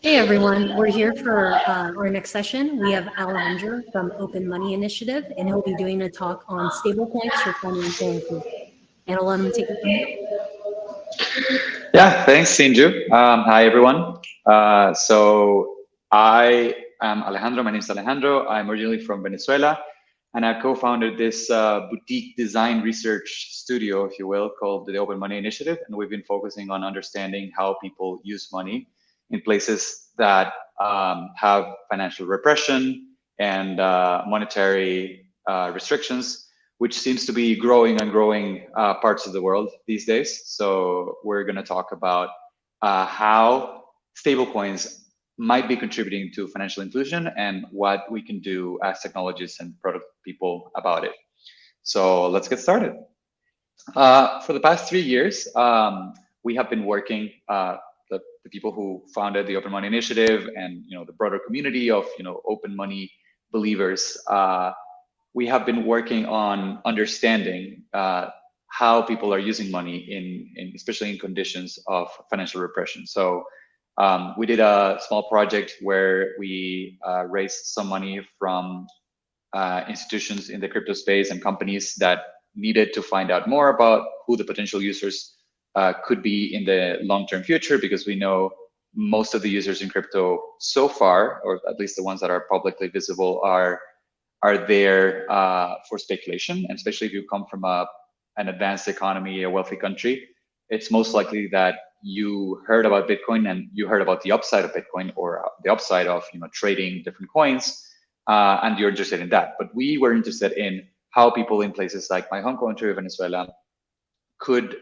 Hey everyone, we're here for our next session. We have Alejandro from Open Money Initiative, and he'll be doing a talk on stablecoins for financial inclusion. And I'll let him take it from here. Yeah, thanks, Sinju. Hi, everyone. So I am Alejandro. My name is Alejandro. I'm originally from Venezuela, and I co-founded this boutique design research studio, if you will, called the Open Money Initiative. And we've been focusing on understanding how people use money in places that have financial repression and monetary restrictions, which seems to be growing and growing parts of the world these days. So we're going to talk about how stablecoins might be contributing to financial inclusion and what we can do as technologists and product people about it. So let's get started. For the past 3 years, we have been working, the people who founded the Open Money Initiative and the broader community of open money believers. We have been working on understanding how people are using money especially in conditions of financial repression. So we did a small project where we raised some money from institutions in the crypto space and companies that needed to find out more about who the potential users could be in the long-term future, because we know most of the users in crypto so far, or at least the ones that are publicly visible, are there for speculation. And especially if you come from an advanced economy, a wealthy country, it's most likely that you heard about Bitcoin and you heard about the upside of Bitcoin or the upside of trading different coins, and you're interested in that. But we were interested in how people in places like my home country, Venezuela, could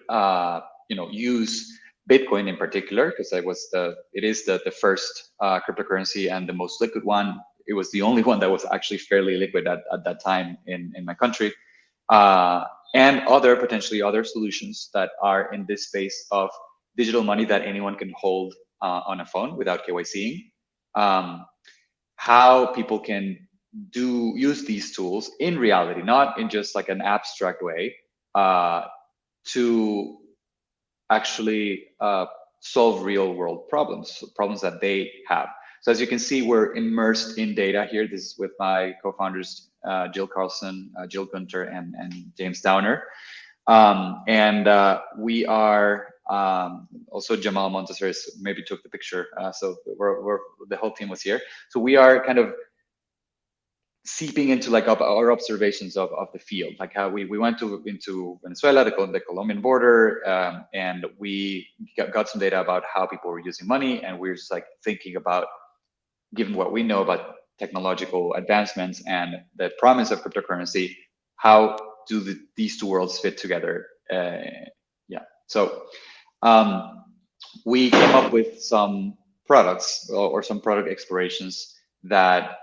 use Bitcoin in particular, because it is the first cryptocurrency and the most liquid one. It was the only one that was actually fairly liquid at that time in my country, and potentially other solutions that are in this space of digital money that anyone can hold on a phone without KYCing. How people can use these tools in reality, not in just like an abstract way, to actually solve real world problems that they have. So as you can see, we're immersed in data here. This is with my co-founders, Jill Carlson, Jill Gunter, and James Downer. And we are also Jamal Montesores maybe took the picture. So the whole team was here. So we are kind of seeping into like our observations of the field, like how we went into Venezuela, the Colombian border, and we got some data about how people were using money, and we're just like thinking about, given what we know about technological advancements and the promise of cryptocurrency, how do these two worlds fit together? So we came up with some products or some product explorations that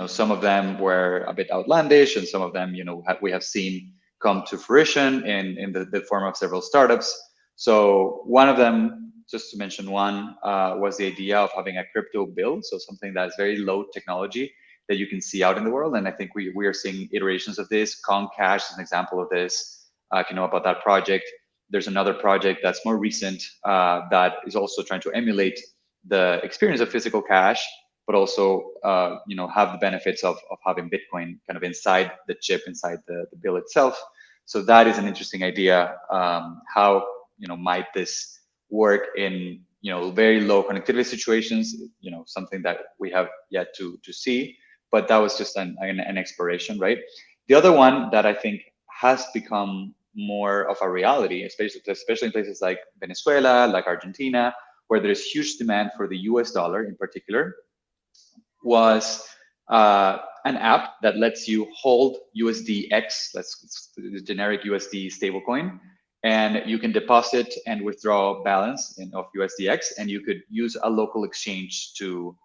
some of them were a bit outlandish, and some of them we have seen come to fruition in the form of several startups. So one of them, just to mention one, was the idea of having a crypto bill, so something that is very low technology that you can see out in the world. And I think we are seeing iterations of this. Concash is an example of this. If you know about that project, there's another project that's more recent that is also trying to emulate the experience of physical cash, but also have the benefits of having Bitcoin kind of inside the chip, inside the bill itself. So that is an interesting idea. How might this work in very low connectivity situations? Something that we have yet to see, but that was just an exploration, right? The other one that I think has become more of a reality, especially in places like Venezuela, like Argentina, where there's huge demand for the US dollar in particular, was an app that lets you hold USDX, that's the generic USD stablecoin, and you can deposit and withdraw balance of USDX, and you could use a local exchange to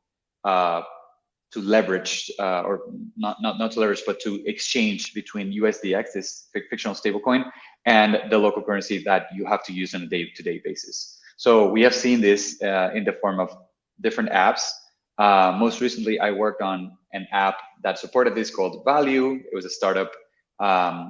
leverage, or not to leverage, but to exchange between USDX, this fictional stablecoin, and the local currency that you have to use on a day-to-day basis. So we have seen this in the form of different apps. Most recently, I worked on an app that supported this called Value. It was a startup backed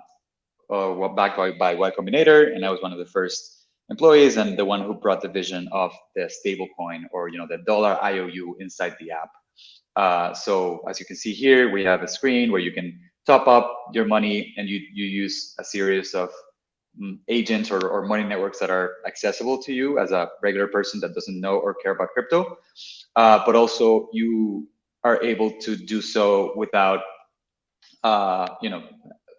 by Y Combinator, and I was one of the first employees and the one who brought the vision of the stablecoin, or the dollar IOU inside the app. So as you can see here, we have a screen where you can top up your money, and you use a series of agents or money networks that are accessible to you as a regular person that doesn't know or care about crypto. But also you are able to do so without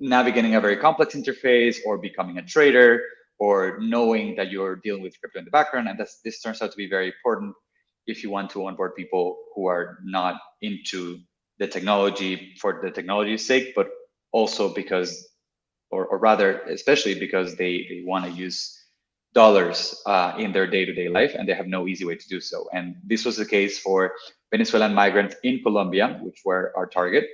navigating a very complex interface or becoming a trader or knowing that you're dealing with crypto in the background. And this turns out to be very important if you want to onboard people who are not into the technology for the technology's sake, but also because, or rather, especially because they want to use dollars in their day-to-day life, and they have no easy way to do so. And this was the case for Venezuelan migrants in Colombia, which were our target,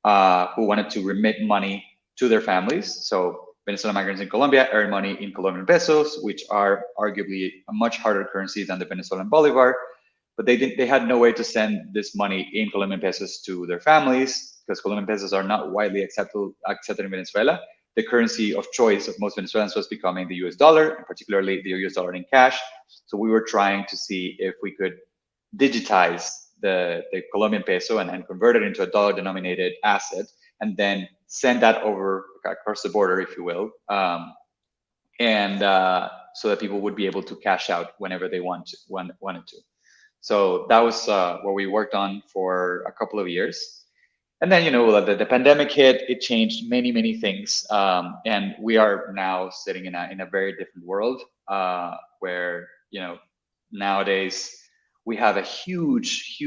who wanted to remit money to their families. So Venezuelan migrants in Colombia earn money in Colombian pesos, which are arguably a much harder currency than the Venezuelan bolivar. But they had no way to send this money in Colombian pesos to their families, because Colombian pesos are not widely accepted in Venezuela. The currency of choice of most Venezuelans was becoming the US dollar, and particularly the US dollar in cash. So we were trying to see if we could digitize the Colombian peso and convert it into a dollar denominated asset, and then send that over across the border, if you will, and so that people would be able to cash out whenever they wanted to. So that was what we worked on for a couple of years. And then, the pandemic hit, it changed many things. And we are now sitting in a very different world where, nowadays we have a huge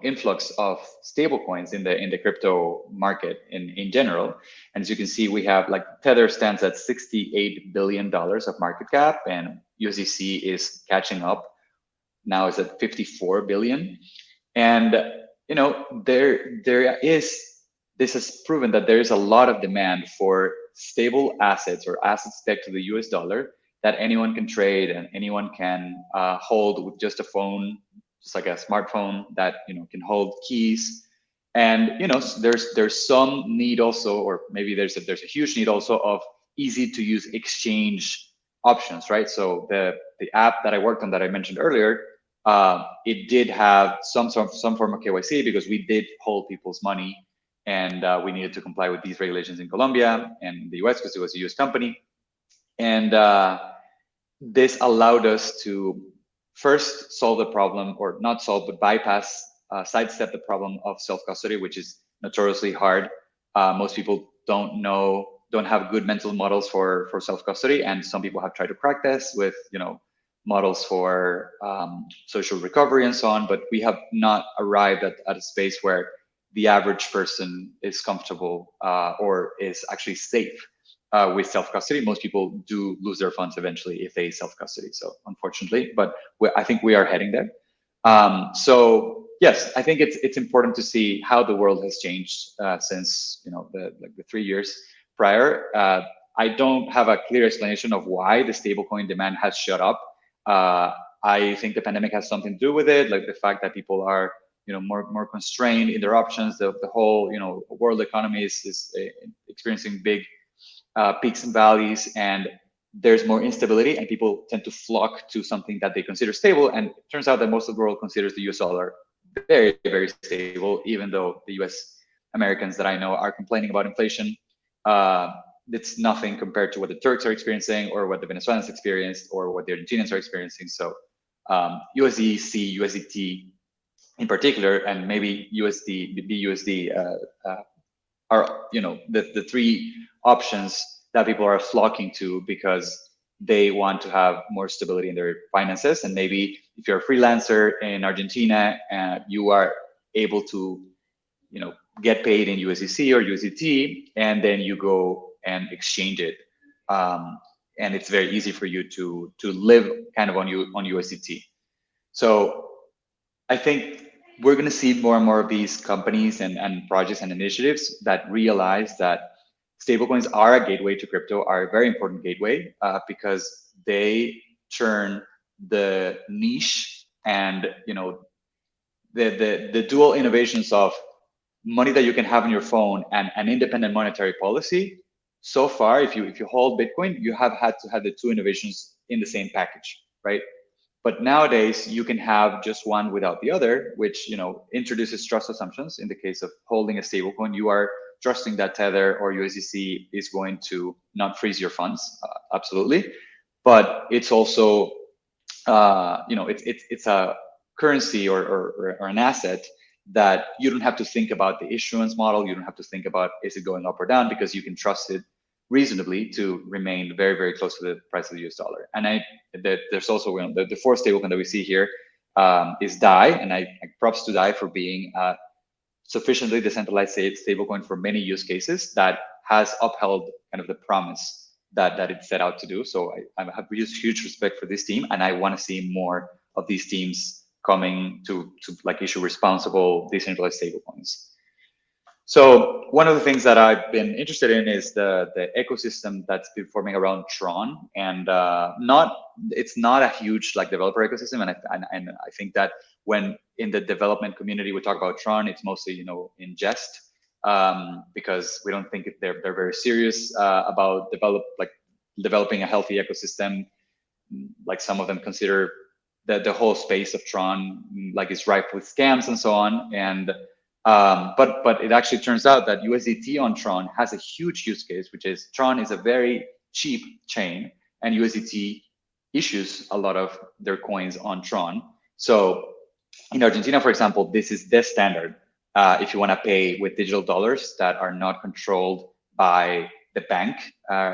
influx of stablecoins in the crypto market in general. And as you can see, we have Tether stands at $68 billion of market cap, and USDC is catching up. Now it's at 54 billion. And this has proven that there is a lot of demand for stable assets or assets pegged to the US dollar that anyone can trade and anyone can hold with just a phone, just like a smartphone that can hold keys. And there's some need also, or maybe there's a huge need also of easy to use exchange options, right? So the app that I worked on that I mentioned earlier, it did have some form of KYC because we did hold people's money, and we needed to comply with these regulations in Colombia and the US because it was a US company. And this allowed us to first solve the problem, or not solve, but bypass, sidestep the problem of self-custody, which is notoriously hard. Most people don't have good mental models for self-custody, and some people have tried to crack this with models for social recovery and so on, but we have not arrived at a space where the average person is comfortable or is actually safe with self-custody. Most people do lose their funds eventually if they self-custody, so unfortunately, but I think we are heading there. So yes, I think it's important to see how the world has changed since the 3 years prior. I don't have a clear explanation of why the stablecoin demand has shot up. I think the pandemic has something to do with it, like the fact that people are more constrained in their options. The whole world economy is experiencing big peaks and valleys, and there's more instability, and people tend to flock to something that they consider stable. And it turns out that most of the world considers the US dollar very stable, even though the US Americans that I know are complaining about inflation. It's nothing compared to what the Turks are experiencing, or what the Venezuelans experienced, or what the Argentinians are experiencing. So USDC, USDT in particular, and maybe BUSD are the three options that people are flocking to because they want to have more stability in their finances. And maybe if you're a freelancer in Argentina and you are able to get paid in USDC or USDT, and then you go and exchange it, and it's very easy for you to live kind of on USDT. So I think we're going to see more and more of these companies and projects and initiatives that realize that stablecoins are a gateway to crypto, are a very important gateway because they turn the niche and the dual innovations of money that you can have on your phone and an independent monetary policy so far, if you hold Bitcoin, you have had to have the two innovations in the same package, right? But nowadays you can have just one without the other, which introduces trust assumptions. In the case of holding a stablecoin, you are trusting that Tether or USDC is going to not freeze your funds, absolutely. But it's also, it's a currency or an asset that you don't have to think about the issuance model. You don't have to think about is it going up or down, because you can trust it reasonably to remain very, very close to the price of the US dollar. And there's also the fourth stablecoin that we see here is DAI, and I props to DAI for being a sufficiently decentralized stablecoin for many use cases that has upheld kind of the promise that it set out to do. So I have huge respect for this team, and I want to see more of these teams coming to like issue responsible decentralized stablecoins. So one of the things that I've been interested in is the ecosystem that's been forming around Tron, and it's not a huge like developer ecosystem, and I think that when in the development community we talk about Tron, it's mostly in jest, because we don't think they're very serious about developing a healthy ecosystem. Like some of them consider the whole space of Tron like is rife with scams and so on, and but it actually turns out that USDT on Tron has a huge use case, which is Tron is a very cheap chain, and USDT issues a lot of their coins on Tron. So in Argentina, for example, this is the standard if you want to pay with digital dollars that are not controlled by the bank.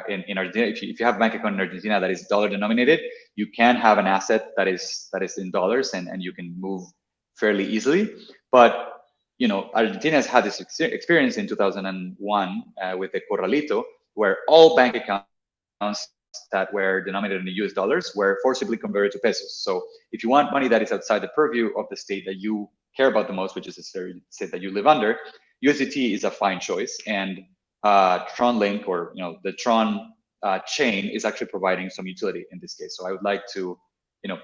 In Argentina, if you have a bank account in Argentina that is dollar denominated, you can have an asset that is in dollars, and you can move fairly easily. But Argentina has had this experience in 2001 with the Corralito, where all bank accounts that were denominated in US dollars were forcibly converted to pesos. So if you want money that is outside the purview of the state that you care about the most, which is the state that you live under, USDT is a fine choice. And Tron Link, or the Tron chain, is actually providing some utility in this case. So I would like to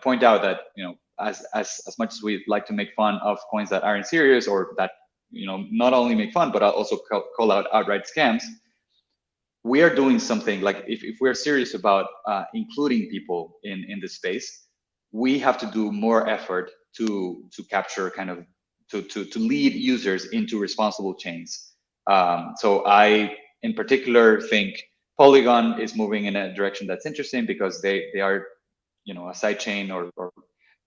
point out that as much as we'd like to make fun of coins that aren't serious, or that not only make fun but also call out outright scams, we are doing something. Like if we're serious about including people in this space, we have to do more effort to capture kind of to lead users into responsible chains. So I in particular think Polygon is moving in a direction that's interesting, because they are a sidechain or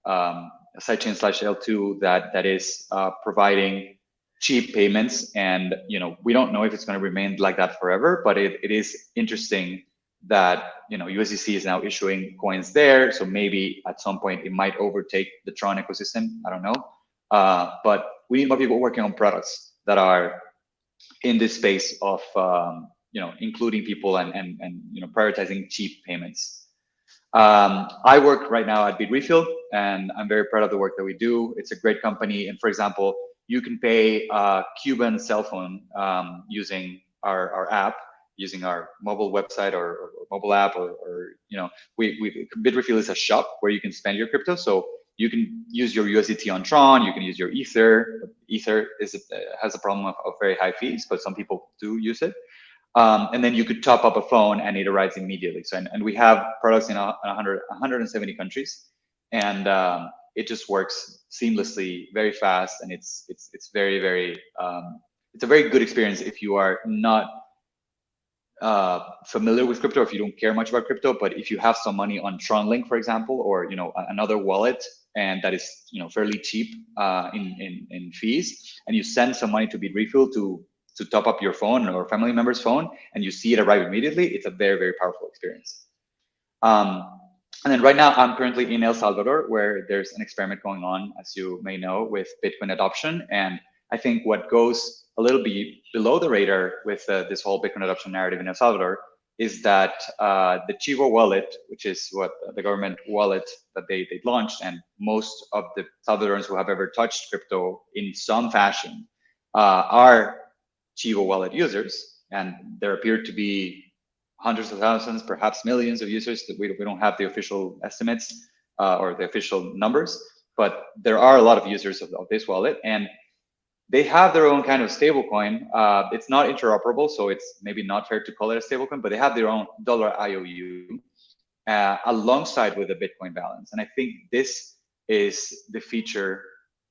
a sidechain / L2 that is providing cheap payments, and we don't know if it's going to remain like that forever, but it is interesting that USDC is now issuing coins there, so maybe at some point it might overtake the Tron ecosystem. I don't know, but we need more people working on products that are in this space of including people and prioritizing cheap payments. I work right now at Bitrefill, and I'm very proud of the work that we do. It's a great company, and for example, you can pay a Cuban cell phone using our app, using our mobile website or mobile app, or Bitrefill is a shop where you can spend your crypto. So you can use your USDT on Tron, you can use your Ether. Ether has a problem of very high fees, but some people do use it. And then you could top up a phone and it arrives immediately. So, and we have products in 170 countries, and it just works seamlessly, very fast, and it's very, very it's a very good experience if you are not familiar with crypto, if you don't care much about crypto. But if you have some money on TronLink, for example, or another wallet, and that is fairly cheap in fees, and you send some money to Bitrefill to top up your phone or family member's phone, and you see it arrive immediately, it's a very, very powerful experience. And then right now, I'm currently in El Salvador, where there's an experiment going on, as you may know, with Bitcoin adoption. And I think what goes a little bit below the radar with this whole Bitcoin adoption narrative in El Salvador is that the Chivo wallet, which is what the government wallet that they launched, and most of the Salvadorans who have ever touched crypto in some fashion are Chivo wallet users, and there appear to be hundreds of thousands, perhaps millions of users. That we don't have the official estimates or the official numbers, but there are a lot of users of this wallet. And they have their own kind of stablecoin. It's not interoperable, so it's maybe not fair to call it a stablecoin, but they have their own dollar IOU alongside with the Bitcoin balance. And I think this is the feature,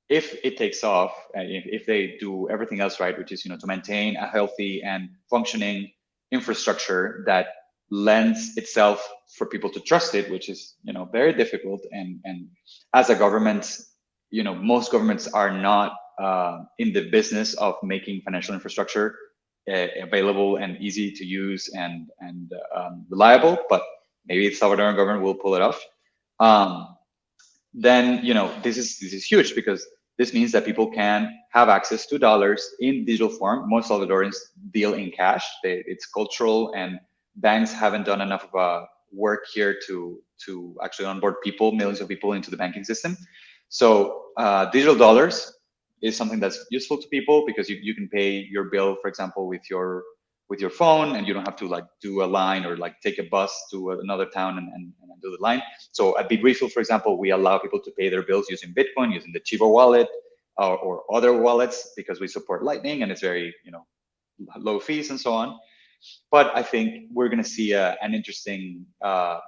if it takes off, if they do everything else right, which is, to maintain a healthy and functioning infrastructure that lends itself for people to trust it, which is, very difficult. And as a government, most governments are not in the business of making financial infrastructure available and easy to use and reliable, but maybe the Salvadoran government will pull it off. Then this is huge, because this means that people can have access to dollars in digital form. Most Salvadorans deal in cash. It's cultural, and banks haven't done enough of work here to actually onboard millions of people into the banking system. So digital dollars is something that's useful to people, because you can pay your bill, for example, with your phone, and you don't have to do a line or take a bus to another town and do the line. So at BitRefill, for example, we allow people to pay their bills using Bitcoin, using the Chivo wallet or other wallets, because we support Lightning and it's very low fees and so on. But I think we're going to see an interesting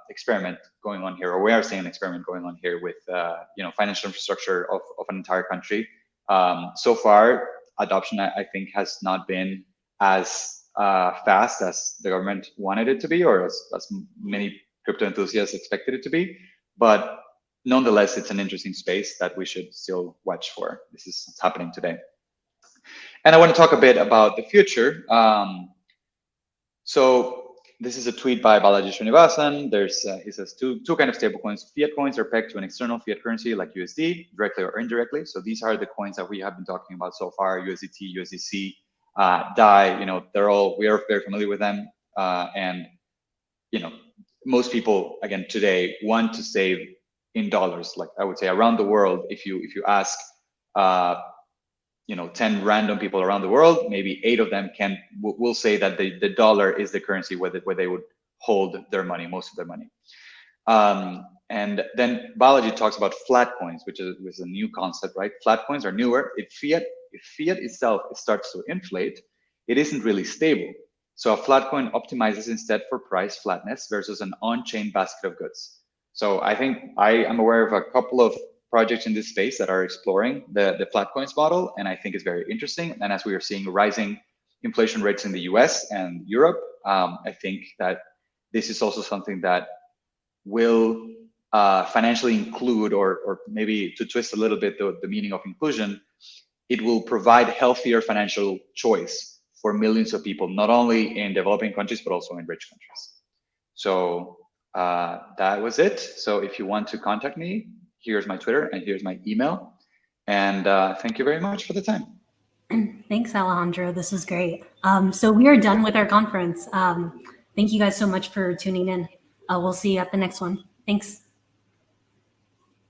experiment going on here, or we are seeing an experiment going on here with financial infrastructure of an entire country. So far, adoption, I think, has not been as fast as the government wanted it to be, or as many crypto enthusiasts expected it to be. But nonetheless, it's an interesting space that we should still watch for. This is what's happening today. And I want to talk a bit about the future. So this is a tweet by Balaji Srinivasan. He says two kind of stablecoins. Fiat coins are pegged to an external fiat currency like USD, directly or indirectly. So these are the coins that we have been talking about so far: USDT, USDC, DAI. We are very familiar with them, and most people, again, today want to save in dollars. Like I would say, around the world, if you ask 10 random people around the world, maybe 8 of them will say that the dollar is the currency where they would hold their money, most of their money. And then Balaji talks about flat coins, which is a new concept, right? Flat coins are newer. If fiat itself starts to inflate, it isn't really stable. So a flat coin optimizes instead for price flatness versus an on-chain basket of goods. So I think I am aware of a couple of projects in this space that are exploring the flat coins model, and I think it's very interesting. And as we are seeing rising inflation rates in the US and Europe, I think that this is also something that will financially include, or maybe to twist a little bit the meaning of inclusion, it will provide healthier financial choice for millions of people, not only in developing countries, but also in rich countries. So that was it. So if you want to contact me, here's my Twitter and here's my email. And thank you very much for the time. Thanks, Alejandro. This was great. So we are done with our conference. Thank you guys so much for tuning in. We'll see you at the next one. Thanks.